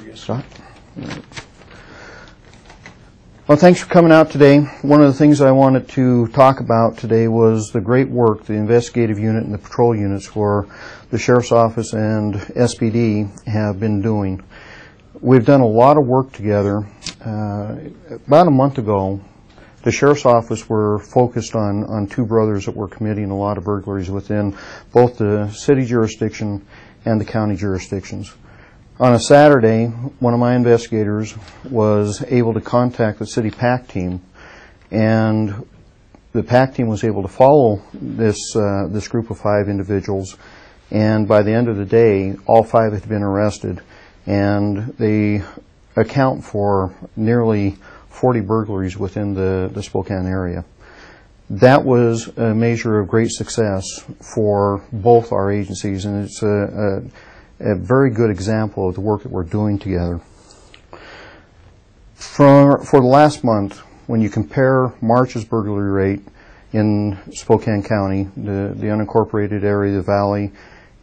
Yes. Scott? Well, thanks for coming out today. One of the things I wanted to talk about today was the great work the investigative unit and the patrol units for the Sheriff's Office and SPD have been doing. We've done a lot of work together. About a month ago, the Sheriff's Office were focused on two brothers that were committing a lot of burglaries within both the city jurisdiction and the county jurisdictions. On a Saturday, one of my investigators was able to contact the city PAC team, and the PAC team was able to follow this group of 5 individuals, and by the end of the day, all 5 had been arrested, and they account for nearly 40 burglaries within the Spokane area. That was a measure of great success for both our agencies, and it's a very good example of the work that we're doing together. For the last month, when you compare March's burglary rate in Spokane County, the unincorporated area of the valley,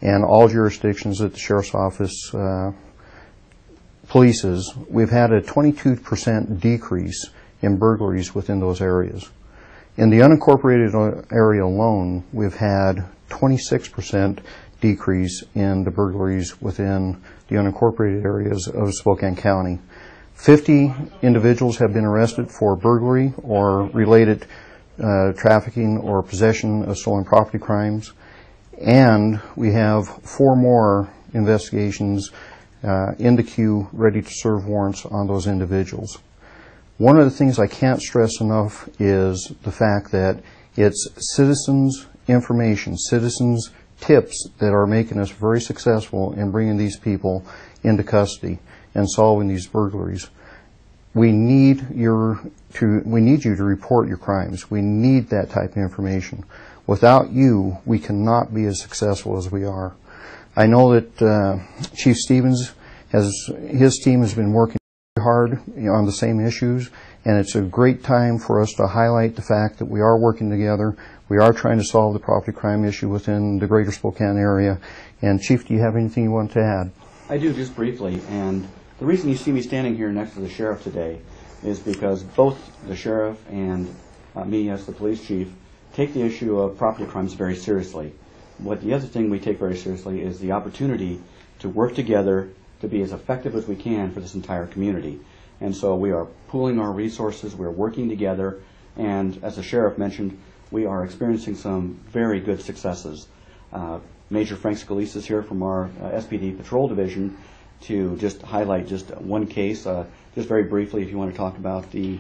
and all jurisdictions that the Sheriff's Office polices, we've had a 22% decrease in burglaries within those areas. In the unincorporated area alone, we've had 26% decrease in the burglaries within the unincorporated areas of Spokane County. 50 individuals have been arrested for burglary or related trafficking or possession of stolen property crimes, and we have 4 more investigations in the queue ready to serve warrants on those individuals. One of the things I can't stress enough is the fact that it's citizens' information, citizens' tips that are making us very successful in bringing these people into custody and solving these burglaries. We need you to report your crimes. We need that type of information. Without you, we cannot be as successful as we are. I know that Chief Stevens his team has been working hard on the same issues, and it's a great time for us to highlight the fact that we are working together. We are trying to solve the property crime issue within the greater Spokane area. And Chief, do you have anything you want to add? I do, just briefly. And the reason you see me standing here next to the sheriff today is because both the sheriff and me as the police chief take the issue of property crimes very seriously. The other thing we take very seriously is the opportunity to work together to be as effective as we can for this entire community. And so we are pooling our resources, we're working together, and as the sheriff mentioned, we are experiencing some very good successes. Major Frank Scalise is here from our SPD Patrol Division to just highlight just one case. Just very briefly, if you want to talk about the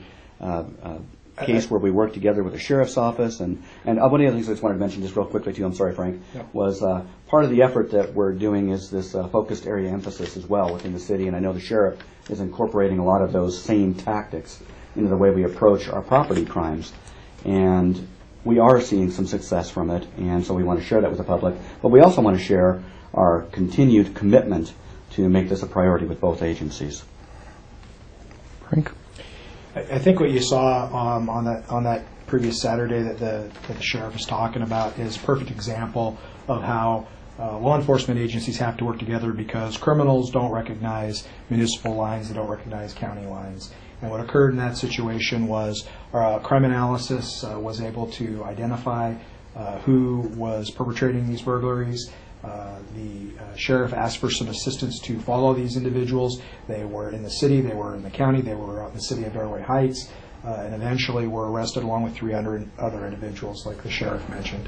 case where we worked together with the Sheriff's Office. And one of the other things I just wanted to mention just real quickly to you, I'm sorry Frank, was part of the effort that we're doing is this focused area emphasis as well within the city. And I know the Sheriff is incorporating a lot of those same tactics into the way we approach our property crimes. And we are seeing some success from it, and so we want to share that with the public. But we also want to share our continued commitment to make this a priority with both agencies. Frank? I think what you saw on that previous Saturday that the sheriff was talking about is a perfect example of how law enforcement agencies have to work together, because criminals don't recognize municipal lines, they don't recognize county lines. And what occurred in that situation was crime analysis was able to identify who was perpetrating these burglaries. The sheriff asked for some assistance to follow these individuals. They were in the city, they were in the county, they were in the city of Fairway Heights, and eventually were arrested along with 300 other individuals, like the sheriff mentioned.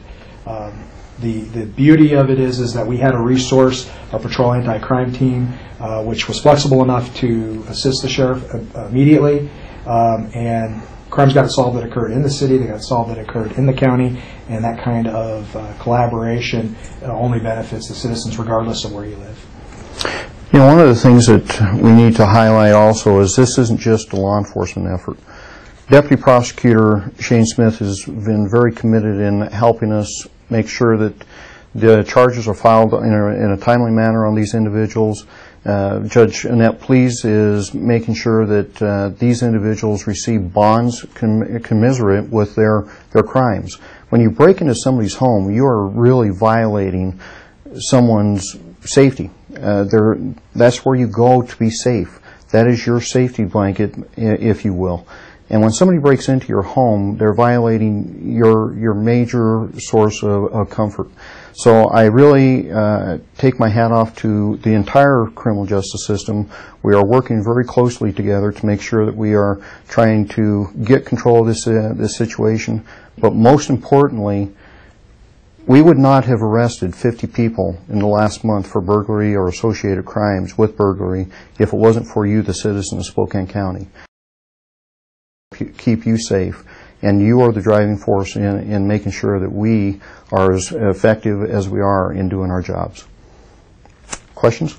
The beauty of it is that we had a resource, a patrol anti-crime team, which was flexible enough to assist the sheriff immediately, and crimes got solved that occurred in the city, they got solved that occurred in the county, and that kind of collaboration only benefits the citizens regardless of where you live. You know, one of the things that we need to highlight also is this isn't just a law enforcement effort. Deputy Prosecutor Shane Smith has been very committed in helping us make sure that the charges are filed in a timely manner on these individuals. Judge Annette Please is making sure that these individuals receive bonds commiserate with their crimes. When you break into somebody's home, you are really violating someone's safety. That's where you go to be safe. That is your safety blanket, if you will. And when somebody breaks into your home, they're violating your major source of comfort. So I really take my hat off to the entire criminal justice system. We are working very closely together to make sure that we are trying to get control of this situation. But most importantly, we would not have arrested 50 people in the last month for burglary or associated crimes with burglary if it wasn't for you, the citizen of Spokane County. Keep you safe, and you are the driving force in making sure that we are as effective as we are in doing our jobs. Questions?